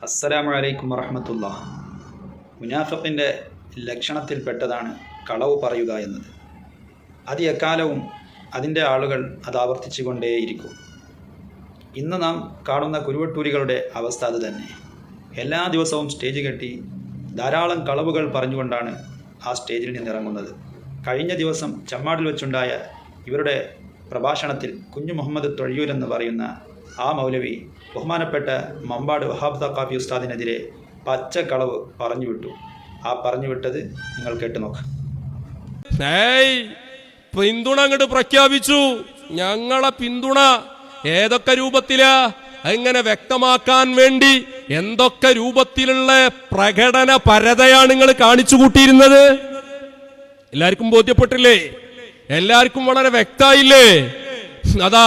അസ്സലാമു അലൈക്കും വറഹ്മത്തുള്ളാഹ്. മുനാഫിഖിൻ്റെ ലക്ഷണത്തിൽപ്പെട്ടതാണ് കളവ് പറയുക എന്നത്. അത് എക്കാലവും അതിൻ്റെ ആളുകൾ അത് ആവർത്തിച്ചു കൊണ്ടേയിരിക്കും. ഇന്ന് നാം കാണുന്ന കുരുവട്ടൂരികളുടെ അവസ്ഥ അത് തന്നെ. എല്ലാ ദിവസവും സ്റ്റേജ് കെട്ടി ധാരാളം കളവുകൾ പറഞ്ഞുകൊണ്ടാണ് ആ സ്റ്റേജിൽ നിന്നിറങ്ങുന്നത്. കഴിഞ്ഞ ദിവസം ചമ്മാടിൽ വെച്ചുണ്ടായ ഇവരുടെ പ്രഭാഷണത്തിൽ കുഞ്ഞു മുഹമ്മദ് തൊഴിയൂരെന്ന് പറയുന്ന ആ മൗലവി ബഹുമാനപ്പെട്ട മമ്പാട് വഹാബ് തഖാഫി ഉസ്താദിനെതിരെ പച്ചക്കളവ് പറഞ്ഞു വിട്ടു. ആ പറഞ്ഞു വിട്ടത് നിങ്ങൾ കേട്ടു നോക്കാം. പിന്തുണ അങ്ങോട്ട് പ്രഖ്യാപിച്ചു. ഞങ്ങളെ പിന്തുണ ഏതൊക്കെ രൂപത്തിലാ അങ്ങനെ വ്യക്തമാക്കാൻ വേണ്ടി എന്തൊക്കെ രൂപത്തിലുള്ള പ്രകടന പരതയാണ് നിങ്ങൾ കാണിച്ചു കൂട്ടിയിരുന്നത്? എല്ലാവർക്കും ബോധ്യപ്പെട്ടില്ലേ? എല്ലാവർക്കും വളരെ വ്യക്തമായില്ലേ? അതാ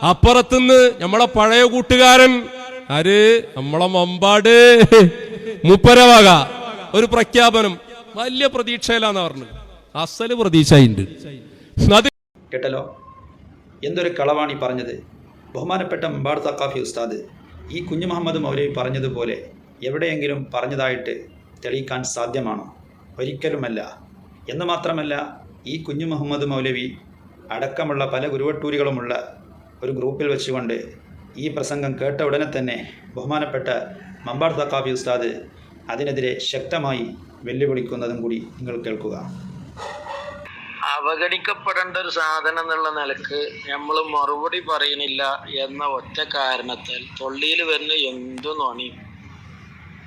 അപ്പുറത്തുനിന്ന് നമ്മളെ പഴയ കൂട്ടുകാരൻ നമ്മളെ മമ്പാട് മുപ്പരവക ഒരു പ്രഖ്യാപനം വലിയ പ്രതീക്ഷയിലാന്ന് പറഞ്ഞു. അസല് പ്രതീക്ഷയുണ്ട്. അത് കേട്ടല്ലോ, എന്തൊരു കളവാണ് ഈ പറഞ്ഞത്. ബഹുമാനപ്പെട്ട മമ്പാട് തഖാഫി ഉസ്താദ് ഈ കുഞ്ഞു മുഹമ്മദ് മൗലവി പറഞ്ഞതുപോലെ എവിടെയെങ്കിലും പറഞ്ഞതായിട്ട് തെളിയിക്കാൻ സാധ്യമാണോ? ഒരിക്കലുമല്ല. എന്ന് മാത്രമല്ല, ഈ കുഞ്ഞു മുഹമ്മദ് മൗലവി അടക്കമുള്ള പല ഗുരുവട്ടൂരികളുമുള്ള ഒരു ഗ്രൂപ്പിൽ വെച്ചുകൊണ്ട് ഈ പ്രസംഗം കേട്ട ഉടനെ തന്നെ ബഹുമാനപ്പെട്ട മമ്പാട് തഖാഫി ഉസ്താദ് അതിനെതിരെ ശക്തമായി വെല്ലുവിളിക്കുന്നതും കൂടി നിങ്ങൾ കേൾക്കുക. അവഗണിക്കപ്പെടേണ്ട ഒരു സാധനം എന്നുള്ള നിലക്ക് നമ്മൾ മറുപടി പറയുന്നില്ല എന്ന ഒറ്റ കാരണത്താൽ തൊള്ളിയിൽ വരുന്ന എന്തു നോണിയും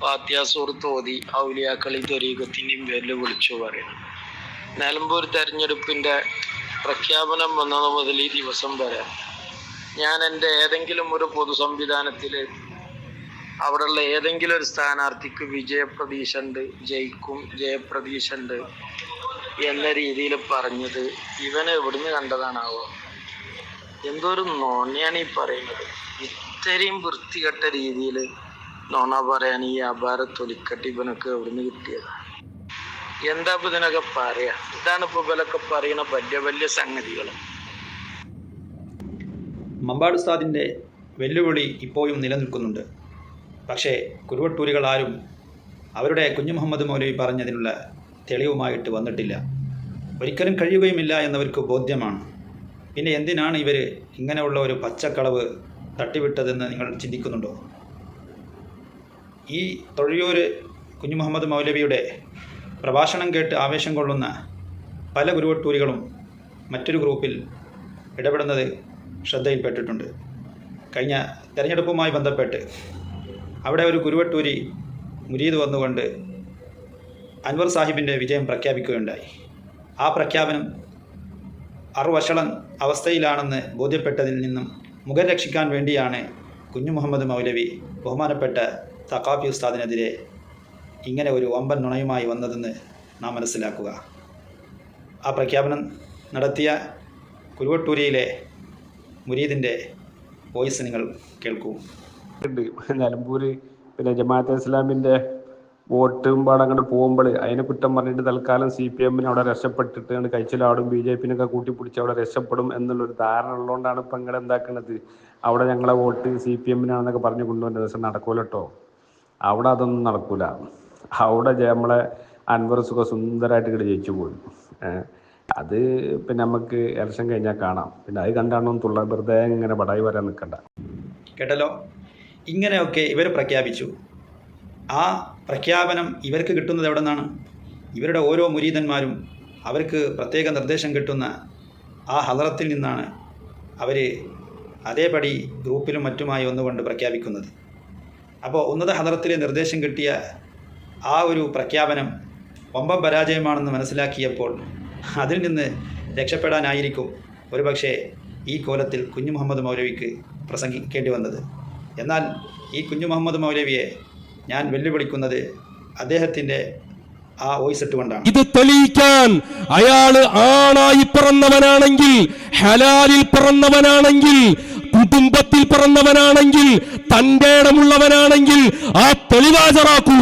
ഫാത്തിഹ ഓതി ഔലിയാക്കളി ത്വരീഖത്തിൻ്റെയും പേരിൽ വിളിച്ചു പറയണം. നിലമ്പൂർ തെരഞ്ഞെടുപ്പിൻ്റെ പ്രഖ്യാപനം വന്നത് മുതൽ ഈ ദിവസം വരെ ഞാൻ എൻ്റെ ഏതെങ്കിലും ഒരു പൊതു സംവിധാനത്തിൽ അവിടെയുള്ള ഏതെങ്കിലും ഒരു സ്ഥാനാർത്ഥിക്ക് വിജയപ്രതീക്ഷ ഉണ്ട്, ജയപ്രതീക്ഷ ഉണ്ട് എന്ന രീതിയിൽ പറഞ്ഞത് ഇവനെ എവിടുന്ന് കണ്ടതാണാവോ? എന്തോ ഒരു നോണയാണ് ഈ പറയുന്നത്. ഇത്രയും വൃത്തികെട്ട രീതിയിൽ നോണ പറയാൻ ഈ അപാര തൊലിക്കട്ടി ഇവനൊക്കെ എവിടുന്ന് കിട്ടിയത്? എന്താ ഇപ്പം ഇതിനൊക്കെ പറയാ? ഇതാണ് ഇപ്പൊ ഇവരൊക്കെ പറയുന്ന വലിയ വലിയ സംഗതികൾ. മമ്പാട് ഉസ്താദിൻ്റെ വെല്ലുവിളി ഇപ്പോഴും നിലനിൽക്കുന്നുണ്ട്. പക്ഷേ കുരുവട്ടൂരികൾ ആരും അവരുടെ കുഞ്ഞു മുഹമ്മദ് മൗലവി പറഞ്ഞതിനുള്ള തെളിവുമായിട്ട് വന്നിട്ടില്ല. ഒരിക്കലും കഴിയുകയുമില്ല എന്നവർക്ക് ബോധ്യമാണ്. പിന്നെ എന്തിനാണ് ഇവർ ഇങ്ങനെയുള്ള ഒരു പച്ചക്കളവ് തട്ടിവിട്ടതെന്ന് നിങ്ങൾ ചിന്തിക്കുന്നുണ്ടോ? ഈ തൊഴിയൂർ കുഞ്ഞു മുഹമ്മദ് മൗലവിയുടെ പ്രഭാഷണം കേട്ട് ആവേശം കൊള്ളുന്ന പല ഗുരുവട്ടൂരികളും മറ്റൊരു ഗ്രൂപ്പിൽ ഇടപെടുന്നത് ശ്രദ്ധയിൽപ്പെട്ടിട്ടുണ്ട്. കഴിഞ്ഞ തെരഞ്ഞെടുപ്പുമായി ബന്ധപ്പെട്ട് അവിടെ ഒരു ഗുരുവട്ടൂരി മുരീദ് വന്നുകൊണ്ട് അൻവർ സാഹിബിൻ്റെ വിജയം പ്രഖ്യാപിക്കുകയുണ്ടായി. ആ പ്രഖ്യാപനം അറുവഷളൻ അവസ്ഥയിലാണെന്ന് ബോധ്യപ്പെട്ടതിൽ നിന്നും മുഖം രക്ഷിക്കാൻ വേണ്ടിയാണ് കുഞ്ഞു മുഹമ്മദ് മൗലവി ബഹുമാനപ്പെട്ട തഖാഫി ഉസ്താദിനെതിരെ ഇങ്ങനെ ഒരു വമ്പൻ നുണയുമായി വന്നതെന്ന് നാം മനസ്സിലാക്കുക. ആ പ്രഖ്യാപനം നടത്തിയ കുരുവട്ടൂരിയിലെ മുരീദിൻ്റെ വോയിസ് നിങ്ങൾ കേൾക്കൂ. നിലമ്പൂര് പിന്നെ ജമാഅത്തെ ഇസ്ലാമിൻ്റെ വോട്ടും പാടങ്ങോട്ട് പോകുമ്പോൾ അതിനെ കുറ്റം പറഞ്ഞിട്ട് തൽക്കാലം CPM അവിടെ രക്ഷപ്പെട്ടിട്ട് കഴിച്ചിലാടും, BJP കൂട്ടിപ്പിടിച്ച് അവിടെ രക്ഷപ്പെടും എന്നുള്ളൊരു ധാരണ ഉള്ളതുകൊണ്ടാണ് ഇപ്പം നിങ്ങൾ എന്താക്കുന്നത്, അവിടെ ഞങ്ങളെ വോട്ട് CPM പറഞ്ഞു കൊണ്ടുവന്ന ദിവസം നടക്കൂല കേട്ടോ. അവിടെ അതൊന്നും നടക്കൂല. അവിടെ നമ്മളെ അൻവർ സുന്ദരമായിട്ട് ഇവിടെ ജയിച്ചു പോയി. അത് പിന്നെ നമുക്ക് ഇലക്ഷൻ കഴിഞ്ഞാൽ കാണാം. പിന്നെ അത് കണ്ടാണെന്നുള്ള വെറുതെ ഇങ്ങനെ പടായി വരാൻ നിൽക്കണ്ട. കേട്ടല്ലോ, ഇങ്ങനെയൊക്കെ ഇവർ പ്രഖ്യാപിച്ചു. ആ പ്രഖ്യാപനം ഇവർക്ക് കിട്ടുന്നത് എവിടെ നിന്നാണ്? ഇവരുടെ ഓരോ മുരീദന്മാരും അവർക്ക് പ്രത്യേക നിർദ്ദേശം കിട്ടുന്ന ആ ഹദറത്തിൽ നിന്നാണ് അവർ അതേപടി ഗ്രൂപ്പിലും മറ്റുമായി ഒന്നുകൊണ്ട് പ്രഖ്യാപിക്കുന്നത്. അപ്പോൾ ഉന്നത ഹദറത്തിലെ നിർദ്ദേശം കിട്ടിയ ആ ഒരു പ്രഖ്യാപനം വമ്പൻ പരാജയമാണെന്ന് മനസ്സിലാക്കിയപ്പോൾ അതിൽ നിന്ന് രക്ഷപ്പെടാനായിരിക്കും ഒരുപക്ഷെ ഈ കോലത്തിൽ കുഞ്ഞു മുഹമ്മദ് മൗലവിക്ക് പ്രസംഗിക്കേണ്ടി വന്നത്. എന്നാൽ ഈ കുഞ്ഞു മുഹമ്മദ് മൗലവിയെ ഞാൻ വെല്ലുവിളിക്കുന്നത് അദ്ദേഹത്തിൻ്റെ ആ വോയിസ് ഇട്ടുകൊണ്ടാണ്. ഇത് തെളിയിക്കാൻ അയാള് ആണായി പിറന്നവനാണെങ്കിൽ, ഹലാലിൽ പിറന്നവനാണെങ്കിൽ, കുടുംബത്തിൽ പിറന്നവനാണെങ്കിൽ, തന്റെ ഇടമുള്ളവനാണെങ്കിൽ ആ തെളിവാചറാക്കൂ.